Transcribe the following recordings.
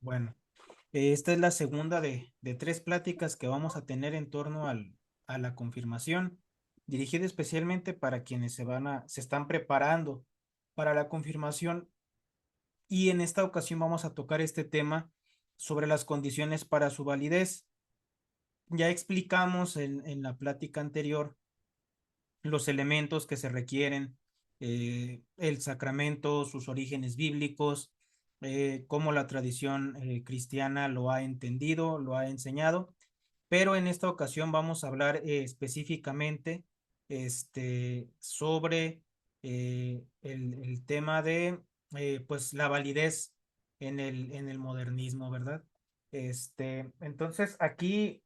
Bueno, esta es la segunda de tres pláticas que vamos a tener en torno a la confirmación, dirigida especialmente para quienes se están preparando para la confirmación. Y en esta ocasión vamos a tocar este tema sobre las condiciones para su validez. Ya explicamos en la plática anterior los elementos que se requieren, el sacramento, sus orígenes bíblicos, cómo la tradición cristiana lo ha entendido, lo ha enseñado, pero en esta ocasión vamos a hablar específicamente sobre el tema de pues la validez en el modernismo, ¿verdad? Entonces aquí,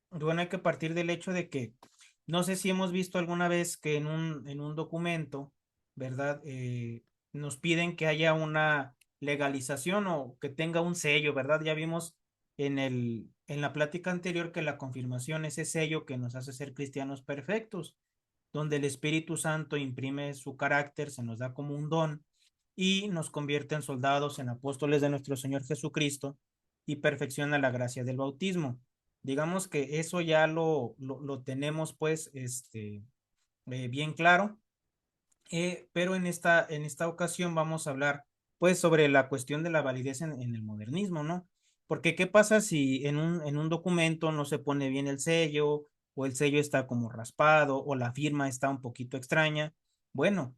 bueno, hay que partir del hecho de que no sé si hemos visto alguna vez que en un documento, ¿verdad? Nos piden que haya una legalización o que tenga un sello, ¿verdad? Ya vimos en la plática anterior que la confirmación es ese sello que nos hace ser cristianos perfectos, donde el Espíritu Santo imprime su carácter, se nos da como un don y nos convierte en soldados, en apóstoles de nuestro Señor Jesucristo y perfecciona la gracia del bautismo. Digamos que eso ya lo tenemos pues bien claro, pero en esta ocasión vamos a hablar pues sobre la cuestión de la validez en el modernismo, ¿no? Porque ¿qué pasa si en un documento no se pone bien el sello o el sello está como raspado o la firma está un poquito extraña? Bueno,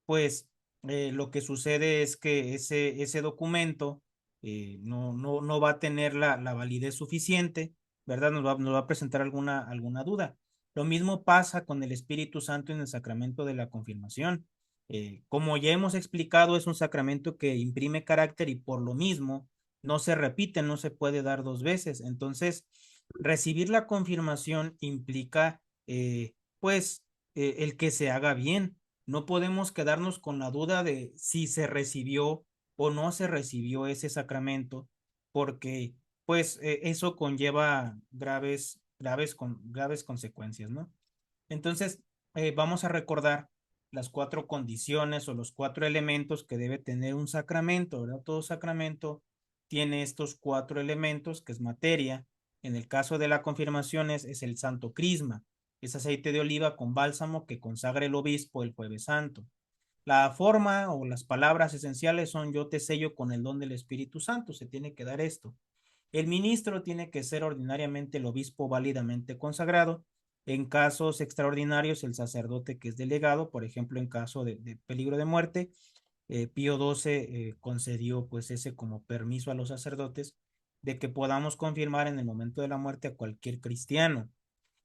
pues lo que sucede es que ese documento no va a tener la validez suficiente, ¿verdad? Nos va a presentar alguna duda. Lo mismo pasa con el Espíritu Santo en el sacramento de la confirmación. Como ya hemos explicado, es un sacramento que imprime carácter y por lo mismo no se repite, no se puede dar dos veces. Entonces, recibir la confirmación implica, pues, el que se haga bien. No podemos quedarnos con la duda de si se recibió o no se recibió ese sacramento, porque pues eso conlleva graves consecuencias, ¿no? Entonces, vamos a recordar las cuatro condiciones o los cuatro elementos que debe tener un sacramento, ¿verdad? Todo sacramento tiene estos cuatro elementos, que es materia. En el caso de la confirmación es el santo crisma, es aceite de oliva con bálsamo que consagra el obispo el jueves santo. La forma o las palabras esenciales son yo te sello con el don del Espíritu Santo, se tiene que dar esto. El ministro tiene que ser ordinariamente el obispo válidamente consagrado. En casos extraordinarios, el sacerdote que es delegado, por ejemplo, en caso de peligro de muerte, Pío XII concedió pues ese como permiso a los sacerdotes de que podamos confirmar en el momento de la muerte a cualquier cristiano.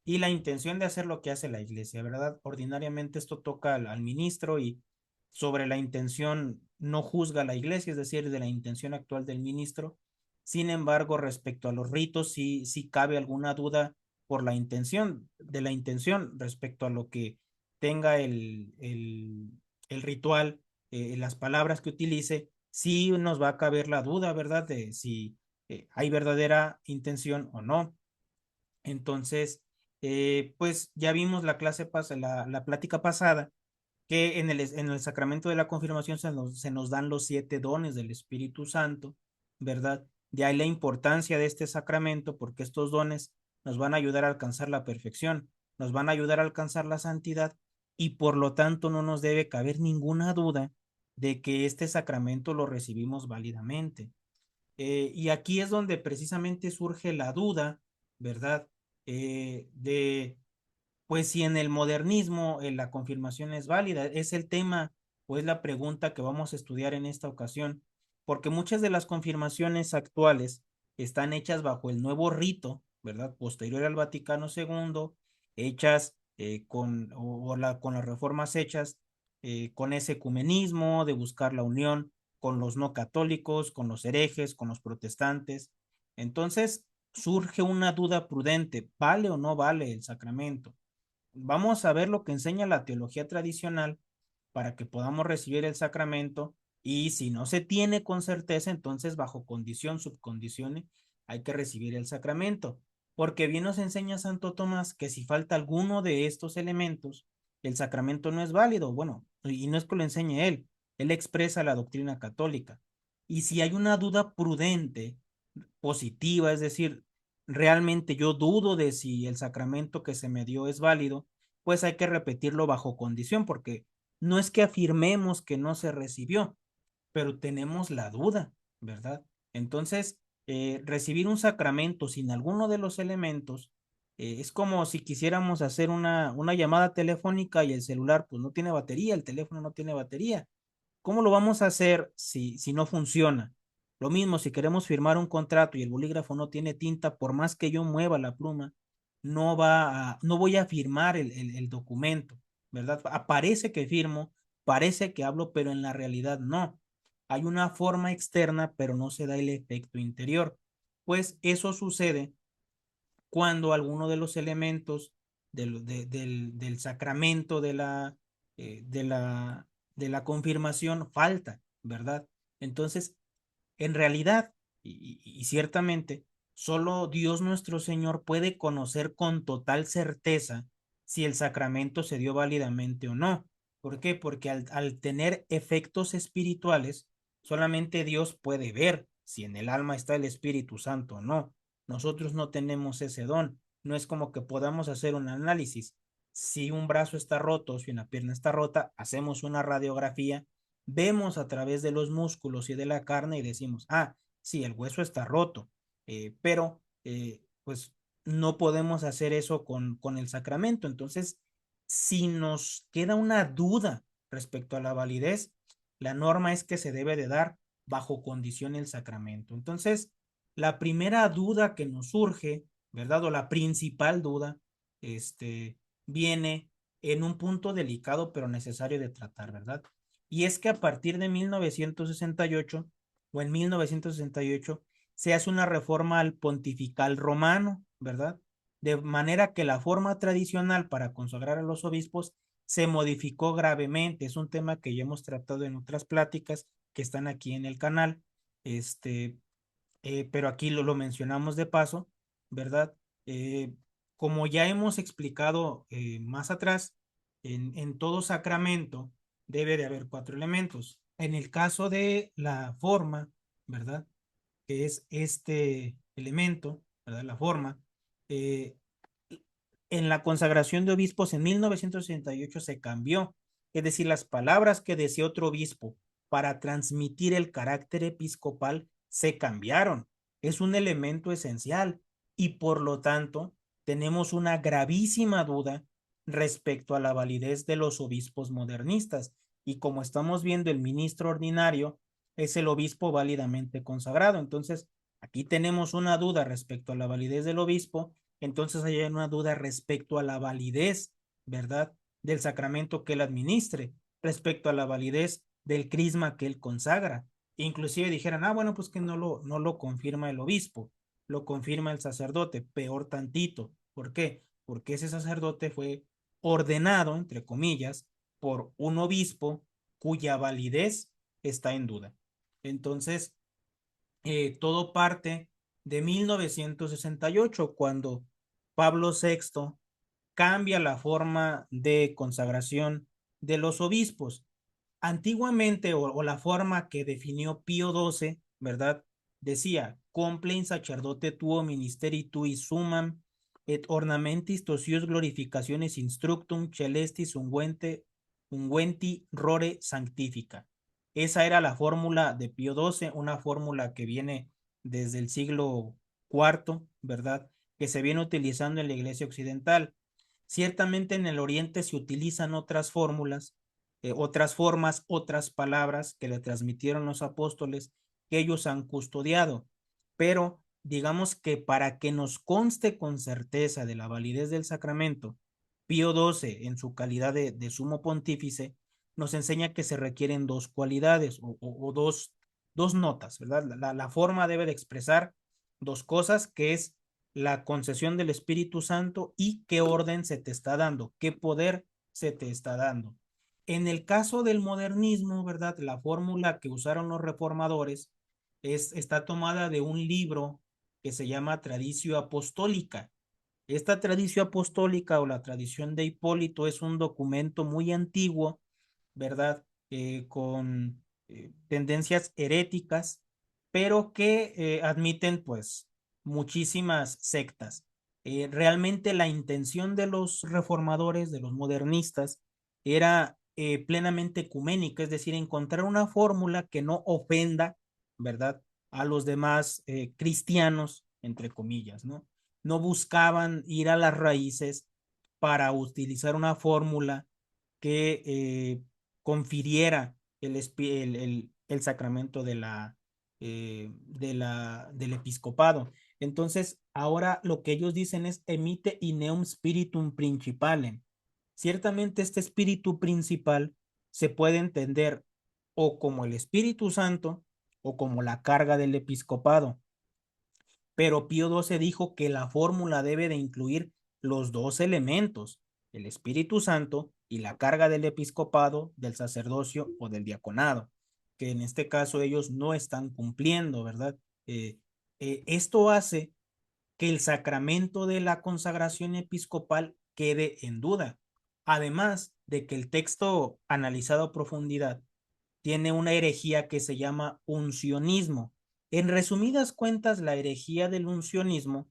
Y la intención de hacer lo que hace la iglesia, ¿verdad? Ordinariamente esto toca al ministro y sobre la intención no juzga la iglesia, es decir, de la intención actual del ministro. Sin embargo, respecto a los ritos, sí cabe alguna duda por la intención, de la intención respecto a lo que tenga el ritual, las palabras que utilice, sí nos va a caber la duda, ¿verdad? De si hay verdadera intención o no. Entonces, pues ya vimos la plática pasada, que en el sacramento de la confirmación se nos dan los siete dones del Espíritu Santo, ¿verdad? De ahí la importancia de este sacramento, porque estos dones nos van a ayudar a alcanzar la perfección, nos van a ayudar a alcanzar la santidad, y por lo tanto no nos debe caber ninguna duda de que este sacramento lo recibimos válidamente. Y aquí es donde precisamente surge la duda, ¿verdad? De, pues si en el modernismo la confirmación es válida, es el tema o es la pregunta que vamos a estudiar en esta ocasión, porque muchas de las confirmaciones actuales están hechas bajo el nuevo rito, ¿verdad? Posterior al Vaticano II, hechas con las reformas hechas con ese ecumenismo de buscar la unión con los no católicos, con los herejes, con los protestantes. Entonces surge una duda prudente, ¿vale o no vale el sacramento? Vamos a ver lo que enseña la teología tradicional para que podamos recibir el sacramento y si no se tiene con certeza, entonces bajo condición, subcondiciones, hay que recibir el sacramento. Porque bien nos enseña Santo Tomás que si falta alguno de estos elementos, el sacramento no es válido. Bueno, y no es que lo enseñe él expresa la doctrina católica. Y si hay una duda prudente, positiva, es decir, realmente yo dudo de si el sacramento que se me dio es válido, pues hay que repetirlo bajo condición, porque no es que afirmemos que no se recibió, pero tenemos la duda, ¿verdad? Entonces, recibir un sacramento sin alguno de los elementos es como si quisiéramos hacer una llamada telefónica y el celular pues no tiene batería, el teléfono no tiene batería. ¿Cómo lo vamos a hacer si no funciona? Lo mismo, si queremos firmar un contrato y el bolígrafo no tiene tinta, por más que yo mueva la pluma, no voy a firmar el documento, ¿verdad? Aparece que firmo, parece que hablo, pero en la realidad no. Hay una forma externa, pero no se da el efecto interior. Pues eso sucede cuando alguno de los elementos del sacramento eh, de la, de la confirmación falta, ¿verdad? Entonces, en realidad, y ciertamente, solo Dios nuestro Señor puede conocer con total certeza si el sacramento se dio válidamente o no. ¿Por qué? Porque al tener efectos espirituales, solamente Dios puede ver si en el alma está el Espíritu Santo o no. Nosotros no tenemos ese don. No es como que podamos hacer un análisis. Si un brazo está roto, si una pierna está rota, hacemos una radiografía, vemos a través de los músculos y de la carne y decimos, ah, sí, el hueso está roto, pero pues no podemos hacer eso con el sacramento. Entonces, si nos queda una duda respecto a la validez, la norma es que se debe de dar bajo condición el sacramento. Entonces, la primera duda que nos surge, ¿verdad? O la principal duda, viene en un punto delicado pero necesario de tratar, ¿verdad? Y es que a partir de 1968 o en 1968 se hace una reforma al pontifical romano, ¿verdad? De manera que la forma tradicional para consagrar a los obispos se modificó gravemente. Es un tema que ya hemos tratado en otras pláticas que están aquí en el canal, este, pero aquí lo mencionamos de paso, ¿verdad? Eh, Como ya hemos explicado más atrás, en todo sacramento debe de haber cuatro elementos. En el caso de la forma, ¿verdad? Que es este elemento, ¿verdad? La forma. eh, en la consagración de obispos en 1968 se cambió, es decir, las palabras que decía otro obispo para transmitir el carácter episcopal se cambiaron. Es un elemento esencial y por lo tanto tenemos una gravísima duda respecto a la validez de los obispos modernistas. Y como estamos viendo, el ministro ordinario es el obispo válidamente consagrado. Entonces, aquí tenemos una duda respecto a la validez del obispo, entonces hay una duda respecto a la validez, ¿verdad? Del sacramento que él administre, respecto a la validez del crisma que él consagra. Inclusive dijeran, ah, bueno, pues que no lo confirma el obispo, lo confirma el sacerdote, peor tantito. ¿Por qué? Porque ese sacerdote fue ordenado, entre comillas, por un obispo cuya validez está en duda. Entonces, todo parte de 1968, cuando Pablo VI cambia la forma de consagración de los obispos. Antiguamente, o la forma que definió Pío XII, ¿verdad? Decía, complein sacerdote tuo ministeri tui sumam, et ornamentis tosius glorificationes instructum celestis unguenti rore sanctifica. Esa era la fórmula de Pío XII, una fórmula que viene desde el siglo IV, ¿verdad? Que se viene utilizando en la Iglesia Occidental. Ciertamente en el Oriente se utilizan otras fórmulas, otras formas, otras palabras que le transmitieron los apóstoles que ellos han custodiado. Pero digamos que para que nos conste con certeza de la validez del sacramento, Pío XII, en su calidad de sumo pontífice, nos enseña que se requieren dos cualidades o dos notas, ¿verdad? La forma debe de expresar dos cosas, que es la concesión del Espíritu Santo y qué orden se te está dando, qué poder se te está dando. En el caso del modernismo, ¿verdad? La fórmula que usaron los reformadores está tomada de un libro que se llama Traditio Apostólica. Esta tradición apostólica o la tradición de Hipólito es un documento muy antiguo, ¿verdad? Con tendencias heréticas, pero que admiten pues muchísimas sectas. Realmente la intención de los reformadores, de los modernistas, era plenamente ecuménica, es decir, encontrar una fórmula que no ofenda, ¿verdad?, a los demás cristianos, entre comillas, ¿no? No buscaban ir a las raíces para utilizar una fórmula que confiriera el sacramento del episcopado. Entonces, ahora lo que ellos dicen es emite ineum spiritum principalem. Ciertamente este espíritu principal se puede entender o como el Espíritu Santo o como la carga del episcopado, pero Pío XII dijo que la fórmula debe de incluir los dos elementos, el Espíritu Santo y la carga del episcopado, del sacerdocio o del diaconado, que en este caso ellos no están cumpliendo, ¿verdad? Eh, Esto hace que el sacramento de la consagración episcopal quede en duda, además de que el texto analizado a profundidad tiene una herejía que se llama uncionismo. En resumidas cuentas, la herejía del uncionismo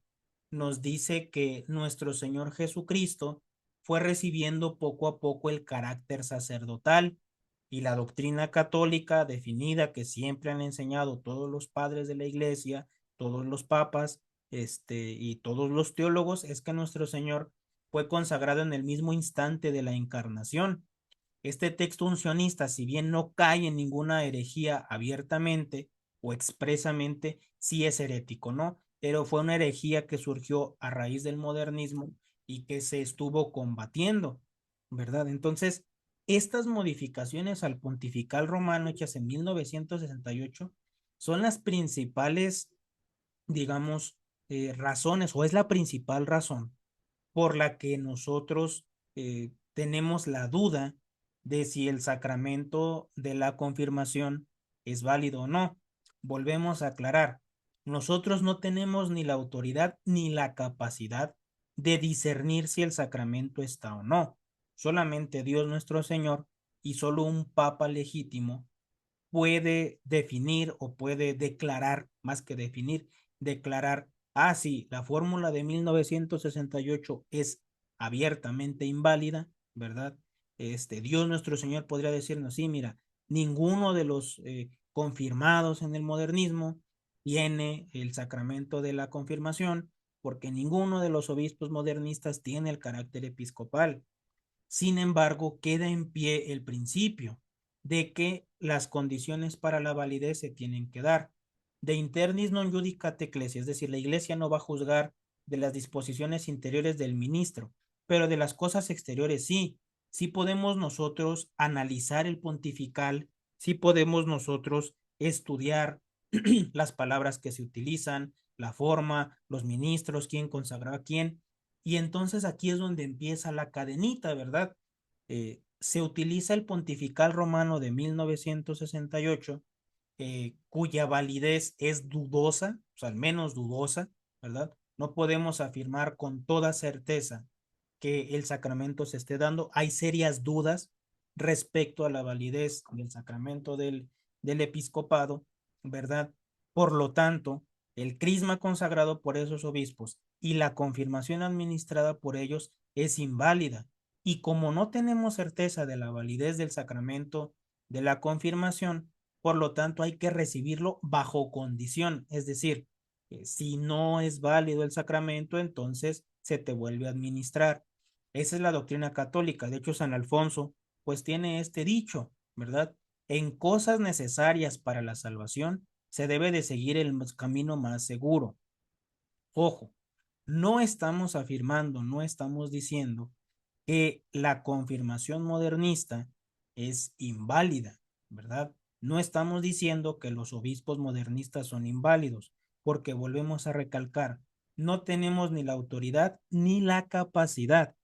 nos dice que nuestro Señor Jesucristo fue recibiendo poco a poco el carácter sacerdotal y la doctrina católica definida que siempre han enseñado todos los padres de la iglesia, todos los papas, y todos los teólogos, es que nuestro Señor fue consagrado en el mismo instante de la encarnación. Este texto uncionista, si bien no cae en ninguna herejía abiertamente o expresamente, sí es herético, ¿no? Pero fue una herejía que surgió a raíz del modernismo y que se estuvo combatiendo, ¿verdad? Entonces, estas modificaciones al pontifical romano hechas en 1968 son las principales, digamos, razones, o es la principal razón por la que nosotros tenemos la duda de si el sacramento de la confirmación es válido o no. Volvemos a aclarar, nosotros no tenemos ni la autoridad ni la capacidad de discernir si el sacramento está o no. Solamente Dios nuestro Señor y solo un papa legítimo puede definir o puede declarar, más que definir, declarar, ah, sí, la fórmula de 1968 es abiertamente inválida, ¿verdad? Dios nuestro Señor podría decirnos, sí, mira, ninguno de los confirmados en el modernismo tiene el sacramento de la confirmación, porque ninguno de los obispos modernistas tiene el carácter episcopal. Sin embargo, queda en pie el principio de que las condiciones para la validez se tienen que dar. De internis non judicat ecclesia, es decir, la iglesia no va a juzgar de las disposiciones interiores del ministro, pero de las cosas exteriores sí. Sí podemos nosotros analizar el pontifical, sí podemos nosotros estudiar las palabras que se utilizan, la forma, los ministros, quién consagró a quién, y entonces aquí es donde empieza la cadenita, ¿verdad? Se utiliza el pontifical romano de 1968, cuya validez es dudosa, o sea, al menos dudosa, ¿verdad? No podemos afirmar con toda certeza que el sacramento se esté dando. Hay serias dudas respecto a la validez del sacramento del episcopado, ¿verdad? Por lo tanto, el crisma consagrado por esos obispos y la confirmación administrada por ellos es inválida. Y como no tenemos certeza de la validez del sacramento de la confirmación, por lo tanto hay que recibirlo bajo condición, es decir, si no es válido el sacramento, entonces se te vuelve a administrar. Esa es la doctrina católica. De hecho, San Alfonso, pues tiene este dicho, ¿verdad? En cosas necesarias para la salvación, se debe de seguir el camino más seguro. Ojo, no estamos afirmando, no estamos diciendo que la confirmación modernista es inválida, ¿verdad? No estamos diciendo que los obispos modernistas son inválidos, porque volvemos a recalcar, no tenemos ni la autoridad ni la capacidad,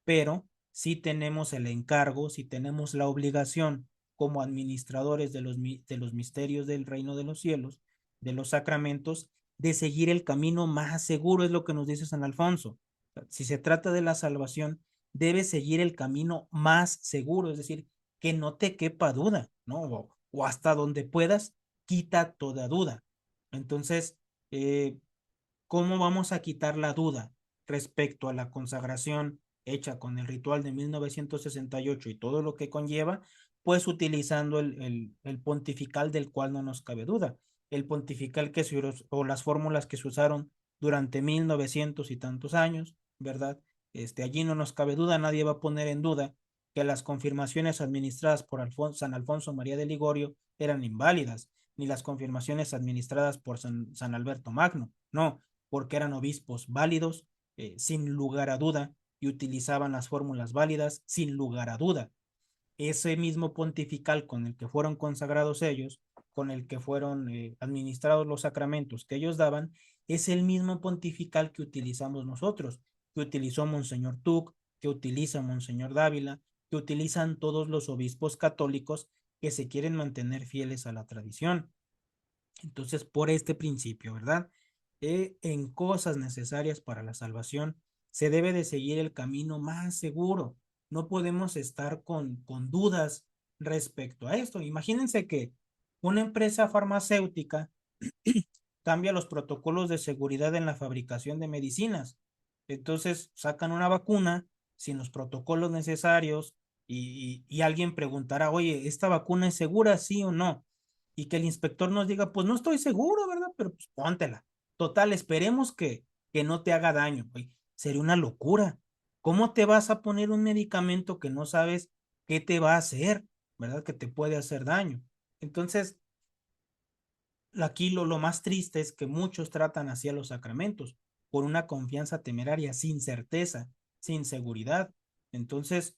pero sí tenemos el encargo, sí tenemos la obligación como administradores de los misterios del reino de los cielos, de los sacramentos, de seguir el camino más seguro, es lo que nos dice San Alfonso. Si se trata de la salvación, debes seguir el camino más seguro, es decir, que no te quepa duda, ¿no? o hasta donde puedas, quita toda duda. Entonces, ¿cómo vamos a quitar la duda respecto a la consagración hecha con el ritual de 1968 y todo lo que conlleva? Pues utilizando el pontifical del cual no nos cabe duda. El pontifical que se o las fórmulas que se usaron durante 1900 y tantos años, ¿verdad? Allí no nos cabe duda, nadie va a poner en duda que las confirmaciones administradas por San Alfonso María de Ligorio eran inválidas, ni las confirmaciones administradas por San Alberto Magno, no, porque eran obispos válidos, sin lugar a duda, y utilizaban las fórmulas válidas, sin lugar a duda. Ese mismo pontifical con el que fueron consagrados ellos, con el que fueron administrados los sacramentos que ellos daban, es el mismo pontifical que utilizamos nosotros, que utilizó Monseñor Tuc, que utiliza Monseñor Dávila, que utilizan todos los obispos católicos que se quieren mantener fieles a la tradición. Entonces, por este principio, ¿verdad? En cosas necesarias para la salvación, se debe de seguir el camino más seguro. No podemos estar con dudas respecto a esto. Imagínense que una empresa farmacéutica cambia los protocolos de seguridad en la fabricación de medicinas. Entonces sacan una vacuna sin los protocolos necesarios y alguien preguntará, oye, ¿esta vacuna es segura, sí o no? Y que el inspector nos diga, pues no estoy seguro, ¿verdad? Pero pues póntela. Total, esperemos que no te haga daño. Oye, sería una locura. ¿Cómo te vas a poner un medicamento que no sabes qué te va a hacer, ¿verdad? Que te puede hacer daño. Entonces, aquí lo más triste es que muchos tratan así a los sacramentos, por una confianza temeraria, sin certeza, sin seguridad. Entonces,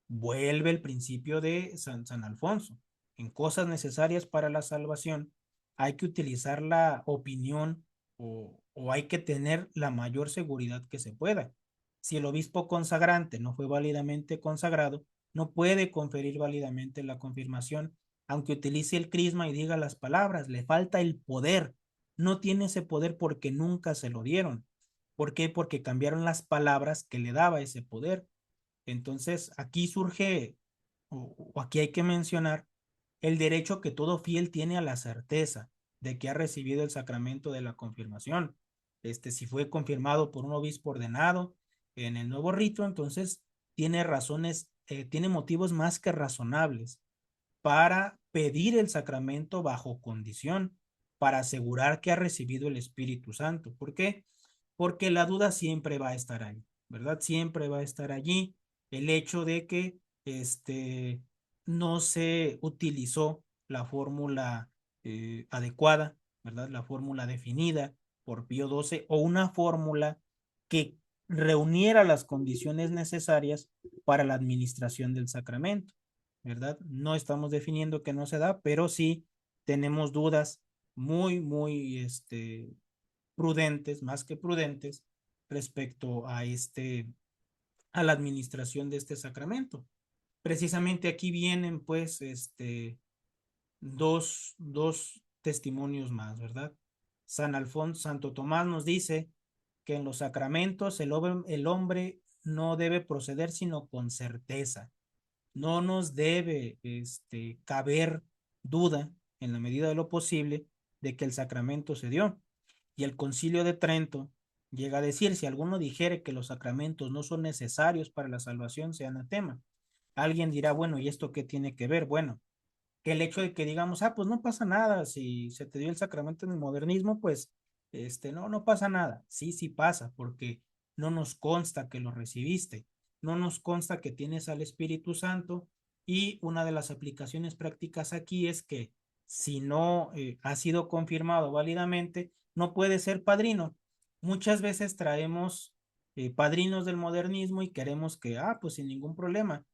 vuelve el principio de San Alfonso. En cosas necesarias para la salvación, hay que utilizar la opinión o hay que tener la mayor seguridad que se pueda. Si el obispo consagrante no fue válidamente consagrado, no puede conferir válidamente la confirmación aunque utilice el crisma y diga las palabras, le falta el poder. No tiene ese poder porque nunca se lo dieron. ¿Por qué? Porque cambiaron las palabras que le daba ese poder. Entonces, aquí surge, o aquí hay que mencionar, el derecho que todo fiel tiene a la certeza de que ha recibido el sacramento de la confirmación. Si fue confirmado por un obispo ordenado en el nuevo rito, entonces tiene razones, tiene motivos más que razonables para pedir el sacramento bajo condición, para asegurar que ha recibido el Espíritu Santo. ¿Por qué? Porque la duda siempre va a estar ahí, ¿verdad? Siempre va a estar allí el hecho de que no se utilizó la fórmula adecuada, ¿verdad? La fórmula definida por Pío XII o una fórmula que reuniera las condiciones necesarias para la administración del sacramento. ¿Verdad? No estamos definiendo que no se da, pero sí tenemos dudas muy, prudentes, más que prudentes, respecto a la administración de este sacramento. Precisamente aquí vienen, pues, dos testimonios más, ¿verdad? Santo Tomás nos dice que en los sacramentos el hombre no debe proceder sino con certeza. No nos debe caber duda en la medida de lo posible de que el sacramento se dio. Y el Concilio de Trento llega a decir, si alguno dijere que los sacramentos no son necesarios para la salvación, sea anatema. Alguien dirá, bueno, ¿y esto qué tiene que ver? Bueno, que el hecho de que digamos, pues no pasa nada, si se te dio el sacramento en el modernismo, pues no pasa nada. Sí, sí pasa, porque no nos consta que lo recibiste, no nos consta que tienes al Espíritu Santo y una de las aplicaciones prácticas aquí es que si no ha sido confirmado válidamente, no puede ser padrino. Muchas veces traemos padrinos del modernismo y queremos que, pues sin ningún problema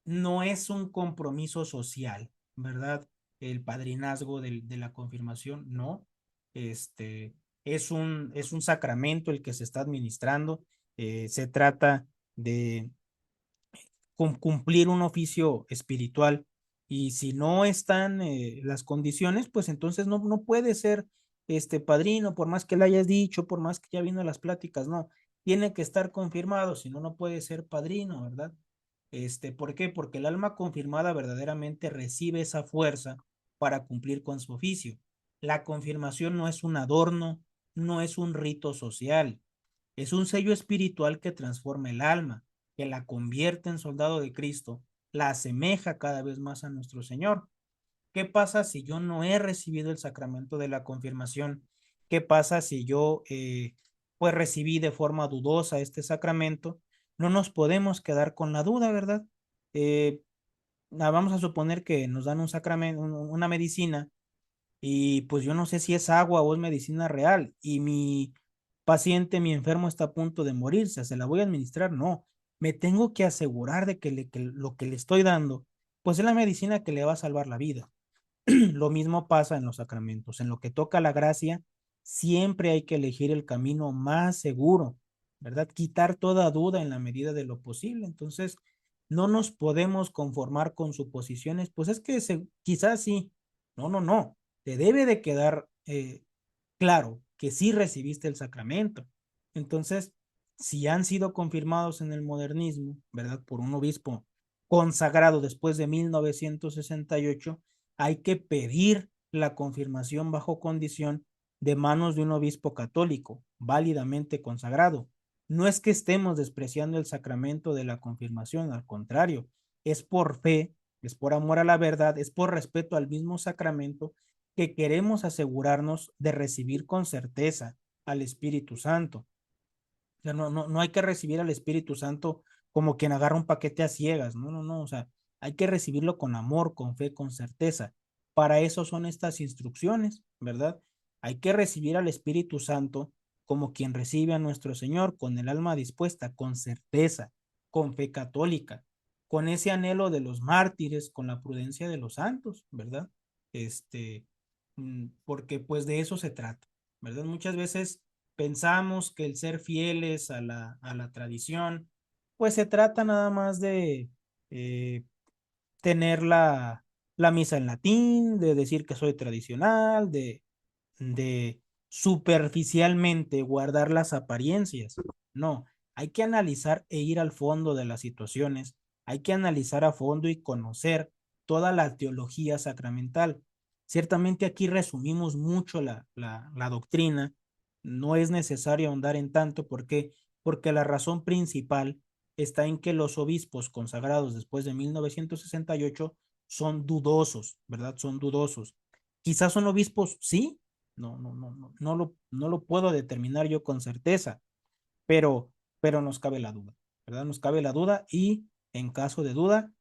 no es un compromiso social, ¿verdad? El padrinazgo de la confirmación, no. Este, es un sacramento el que se está administrando. Se trata de cumplir un oficio espiritual y si no están las condiciones, pues entonces no puede ser padrino, por más que le hayas dicho, por más que ya vino a las pláticas, no. Tiene que estar confirmado, si no, no puede ser padrino, ¿verdad? ¿Por qué? Porque el alma confirmada verdaderamente recibe esa fuerza para cumplir con su oficio. La confirmación no es un adorno, no es un rito social, es un sello espiritual que transforma el alma, que la convierte en soldado de Cristo, la asemeja cada vez más a nuestro Señor. ¿Qué pasa si yo no he recibido el sacramento de la confirmación? ¿Qué pasa si yo pues recibí de forma dudosa este sacramento? No nos podemos quedar con la duda, ¿verdad? Eh, Vamos a suponer que nos dan un sacramento, una medicina, y pues yo no sé si es agua o es medicina real, y mi paciente, mi enfermo está a punto de morirse, ¿se la voy a administrar? No, me tengo que asegurar de que lo que le estoy dando, pues es la medicina que le va a salvar la vida. Lo mismo pasa en los sacramentos. En lo que toca la gracia, siempre hay que elegir el camino más seguro, ¿verdad? Quitar toda duda en la medida de lo posible. Entonces, no nos podemos conformar con suposiciones, pues es que quizás sí. No, no, no. Te debe de quedar claro que sí recibiste el sacramento. Entonces, si han sido confirmados en el modernismo, ¿verdad? Por un obispo consagrado después de 1968, hay que pedir la confirmación bajo condición de manos de un obispo católico, válidamente consagrado. No es que estemos despreciando el sacramento de la confirmación, al contrario, es por fe, es por amor a la verdad, es por respeto al mismo sacramento que queremos asegurarnos de recibir con certeza al Espíritu Santo. O sea, no hay que recibir al Espíritu Santo como quien agarra un paquete a ciegas, no, no, no, o sea, hay que recibirlo con amor, con fe, con certeza. Para eso son estas instrucciones, ¿verdad? Hay que recibir al Espíritu Santo como quien recibe a nuestro Señor, con el alma dispuesta, con certeza, con fe católica, con ese anhelo de los mártires, con la prudencia de los santos, ¿verdad? Este, Porque pues de eso se trata, ¿verdad? Muchas veces pensamos que el ser fieles a la tradición, pues se trata nada más de eh, tener la misa en latín, de decir que soy tradicional, de superficialmente guardar las apariencias. No, hay que analizar e ir al fondo de las situaciones, hay que analizar a fondo y conocer toda la teología sacramental. Ciertamente aquí resumimos mucho la doctrina, no es necesario ahondar en tanto porque la razón principal está en que los obispos consagrados después de 1968 son dudosos, ¿verdad? Son dudosos. Quizás son obispos, sí, no lo puedo determinar yo con certeza, pero, pero nos cabe la duda, ¿verdad? Nos cabe la duda y en caso de duda,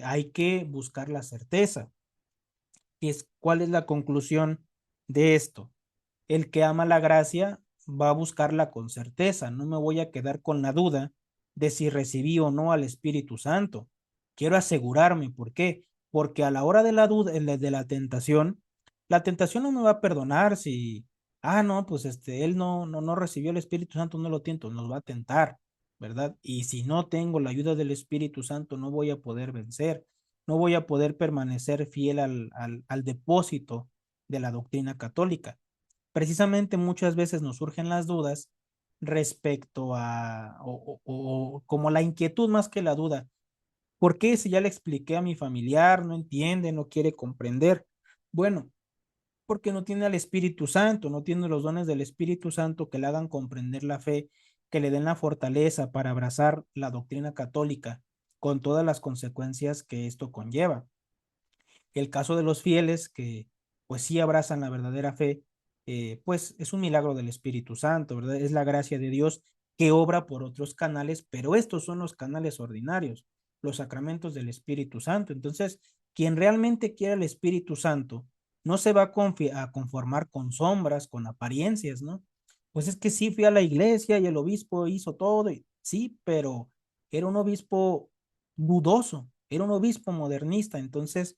hay que buscar la certeza. ¿Cuál es la conclusión de esto? El que ama la gracia va a buscarla con certeza. No me voy a quedar con la duda de si recibí o no al Espíritu Santo. Quiero asegurarme. ¿Por qué? Porque a la hora de la duda, de la tentación no me va a perdonar si, no, pues él no recibió el Espíritu Santo, no lo tiento, nos va a tentar, ¿verdad? Y si no tengo la ayuda del Espíritu Santo, no voy a poder vencer, no voy a poder permanecer fiel al depósito de la doctrina católica. Precisamente muchas veces nos surgen las dudas respecto a, o como la inquietud más que la duda. ¿Por qué si ya le expliqué a mi familiar, no entiende, no quiere comprender? Bueno, porque no tiene al Espíritu Santo, no tiene los dones del Espíritu Santo que le hagan comprender la fe, que le den la fortaleza para abrazar la doctrina católica con todas las consecuencias que esto conlleva. El caso de los fieles que pues sí abrazan la verdadera fe, pues es un milagro del Espíritu Santo, ¿verdad? Es la gracia de Dios que obra por otros canales, pero estos son los canales ordinarios, los sacramentos del Espíritu Santo. Entonces, quien realmente quiere el Espíritu Santo no se va a conformar con sombras, con apariencias, ¿no? Pues es que sí fui a la iglesia y el obispo hizo todo, sí, pero era un obispo dudoso, era un obispo modernista, entonces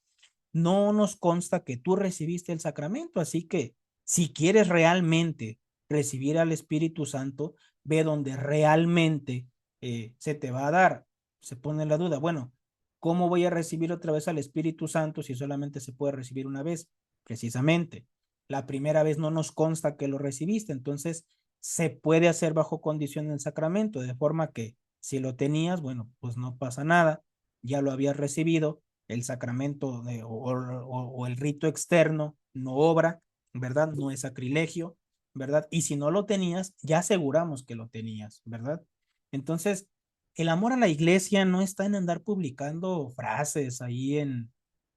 no nos consta que tú recibiste el sacramento, así que si quieres realmente recibir al Espíritu Santo, ve donde realmente se te va a dar. Se pone la duda, bueno, ¿cómo voy a recibir otra vez al Espíritu Santo si solamente se puede recibir una vez? Precisamente, la primera vez no nos consta que lo recibiste, entonces se puede hacer bajo condición el sacramento, de forma que Si lo tenías, bueno, pues no pasa nada, ya lo habías recibido, el sacramento o el rito externo no obra, ¿verdad? No es sacrilegio, ¿verdad? Y si no lo tenías, ya aseguramos que lo tenías, ¿verdad? Entonces, el amor a la iglesia no está en andar publicando frases ahí en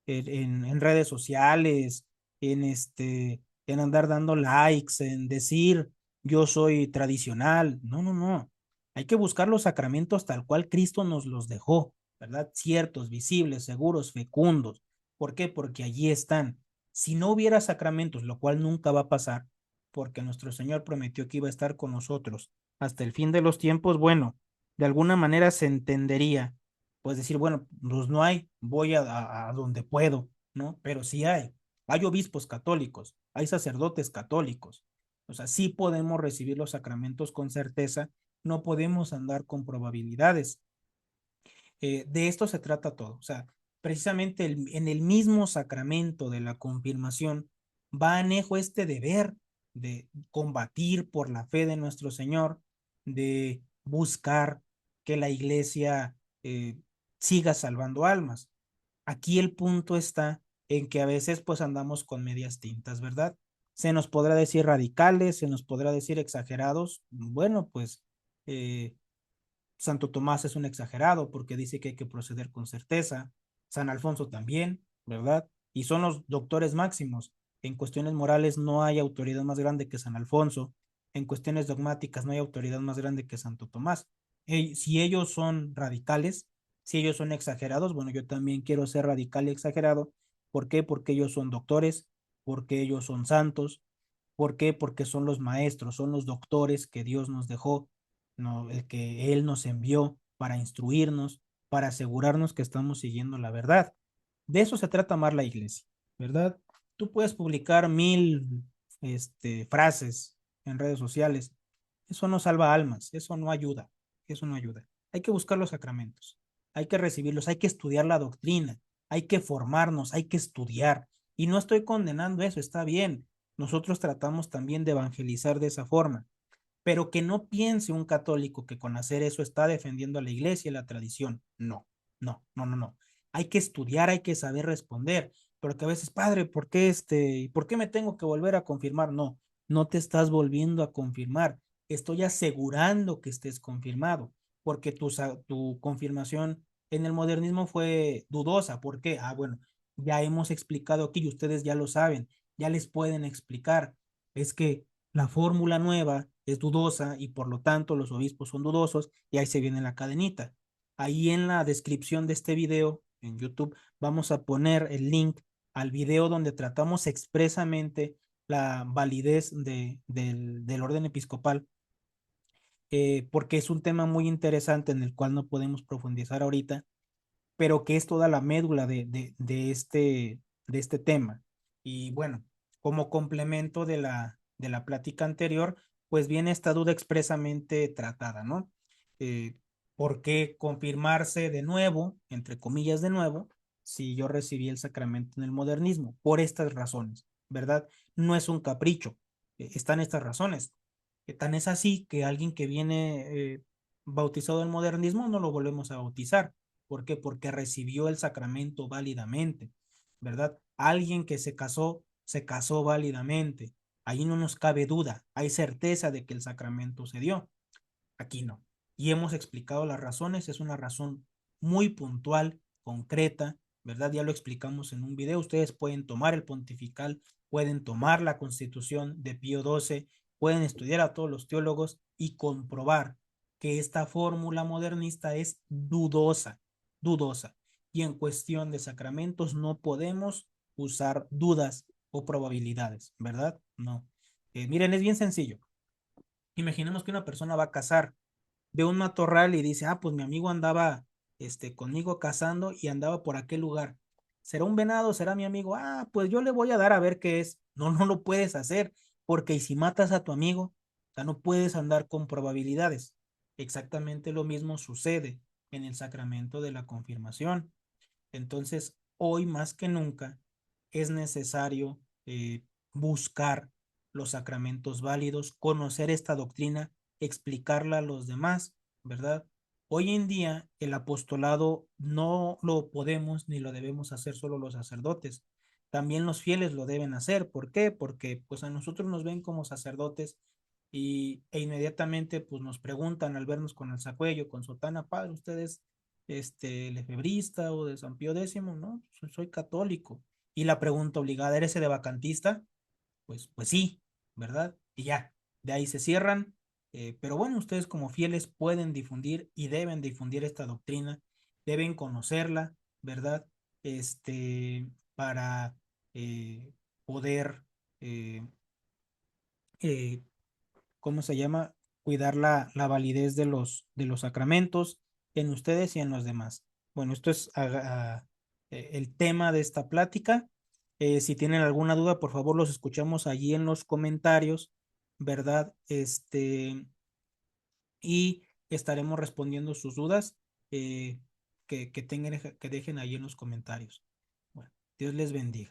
redes sociales, en andar dando likes, en decir yo soy tradicional. No, no, no. Hay que buscar los sacramentos tal cual Cristo nos los dejó, ¿verdad? Ciertos, visibles, seguros, fecundos. ¿Por qué? Porque allí están. Si no hubiera sacramentos, lo cual nunca va a pasar, porque nuestro Señor prometió que iba a estar con nosotros hasta el fin de los tiempos, bueno, de alguna manera se entendería, pues decir, bueno, pues no hay, voy a donde puedo, ¿no? Pero sí hay obispos católicos, hay sacerdotes católicos, o sea, sí podemos recibir los sacramentos con certeza, no podemos andar con probabilidades. De esto se trata todo. O sea, precisamente en el mismo sacramento de la confirmación va anejo este deber de combatir por la fe de nuestro Señor, de buscar que la iglesia siga salvando almas. Aquí el punto está en que a veces pues andamos con medias tintas, ¿verdad? Se nos podrá decir radicales, se nos podrá decir exagerados. Bueno, pues eh, Santo Tomás es un exagerado porque dice que hay que proceder con certeza. San Alfonso también, ¿verdad? Y son los doctores máximos. En cuestiones morales no hay autoridad más grande que San Alfonso. En cuestiones dogmáticas no hay autoridad más grande que Santo Tomás. Si ellos son radicales, si ellos son exagerados, bueno, yo también quiero ser radical y exagerado. ¿Por qué? Porque ellos son doctores, porque ellos son santos. ¿Por qué? Porque son los maestros, son los doctores que Dios nos dejó, no, el que Él nos envió para instruirnos, para asegurarnos que estamos siguiendo la verdad. De eso se trata amar la iglesia, ¿verdad? Tú puedes publicar 1000 frases en redes sociales. Eso no salva almas, eso no ayuda, eso no ayuda. Hay que buscar los sacramentos, hay que recibirlos, hay que estudiar la doctrina, hay que formarnos, hay que estudiar. Y no estoy condenando eso, está bien. Nosotros tratamos también de evangelizar de esa forma, pero que no piense un católico que con hacer eso está defendiendo a la iglesia y la tradición. No, no, no, no, no. Hay que estudiar, hay que saber responder, pero que a veces, padre, ¿por qué me tengo que volver a confirmar? No, no te estás volviendo a confirmar. Estoy asegurando que estés confirmado, porque tu confirmación en el modernismo fue dudosa. ¿Por qué? Ah, bueno, ya hemos explicado aquí y ustedes ya lo saben, ya les pueden explicar. Es que la fórmula nueva es dudosa y por lo tanto los obispos son dudosos y ahí se viene la cadenita. Ahí en la descripción de este video en YouTube vamos a poner el link al video donde tratamos expresamente la validez del orden episcopal, porque es un tema muy interesante en el cual no podemos profundizar ahorita, pero que es toda la médula de este tema. Y bueno, como complemento de la plática anterior, pues viene esta duda expresamente tratada, ¿no? Eh, ¿Por qué confirmarse de nuevo, entre comillas de nuevo, si yo recibí el sacramento en el modernismo? Por estas razones, ¿verdad? No es un capricho, están estas razones. Tan es así que alguien que viene bautizado en el modernismo no lo volvemos a bautizar. ¿Por qué? Porque recibió el sacramento válidamente, ¿verdad? Alguien que se casó válidamente. Ahí no nos cabe duda, hay certeza de que el sacramento se dio. Aquí no. Y hemos explicado las razones, es una razón muy puntual, concreta, ¿verdad? Ya lo explicamos en un video, ustedes pueden tomar el pontifical, pueden tomar la constitución de Pío XII, pueden estudiar a todos los teólogos y comprobar que esta fórmula modernista es dudosa, dudosa. Y en cuestión de sacramentos no podemos usar dudas o probabilidades, ¿verdad? No. Miren, es bien sencillo. Imaginemos que una persona va a casar, ve un matorral y dice, ah, pues mi amigo andaba, conmigo cazando y andaba por aquel lugar. ¿Será un venado? ¿Será mi amigo? Ah, pues yo le voy a dar a ver qué es. No, no lo puedes hacer, porque ¿y si matas a tu amigo? O sea, no puedes andar con probabilidades. Exactamente lo mismo sucede en el sacramento de la confirmación. Entonces, hoy más que nunca es necesario buscar los sacramentos válidos, conocer esta doctrina, explicarla a los demás, ¿verdad? Hoy en día el apostolado no lo podemos ni lo debemos hacer solo los sacerdotes. También los fieles lo deben hacer. ¿Por qué? Porque pues a nosotros nos ven como sacerdotes e inmediatamente pues nos preguntan al vernos con el sacuello, con sotana, padre, ¿usted es lefebrista o de San Pío X? No, soy católico. Y la pregunta obligada, ¿eres de vacantista? Pues sí, ¿verdad? Y ya, de ahí se cierran. Pero bueno, ustedes como fieles pueden difundir y deben difundir esta doctrina, deben conocerla, ¿verdad? Para poder, eh, eh, ¿cómo se llama? Cuidar la validez de los sacramentos en ustedes y en los demás. Bueno, esto es el tema de esta plática. Si tienen alguna duda, por favor, los escuchamos allí en los comentarios, ¿verdad? Y estaremos respondiendo sus dudas que tengan, que dejen ahí en los comentarios. Bueno, Dios les bendiga.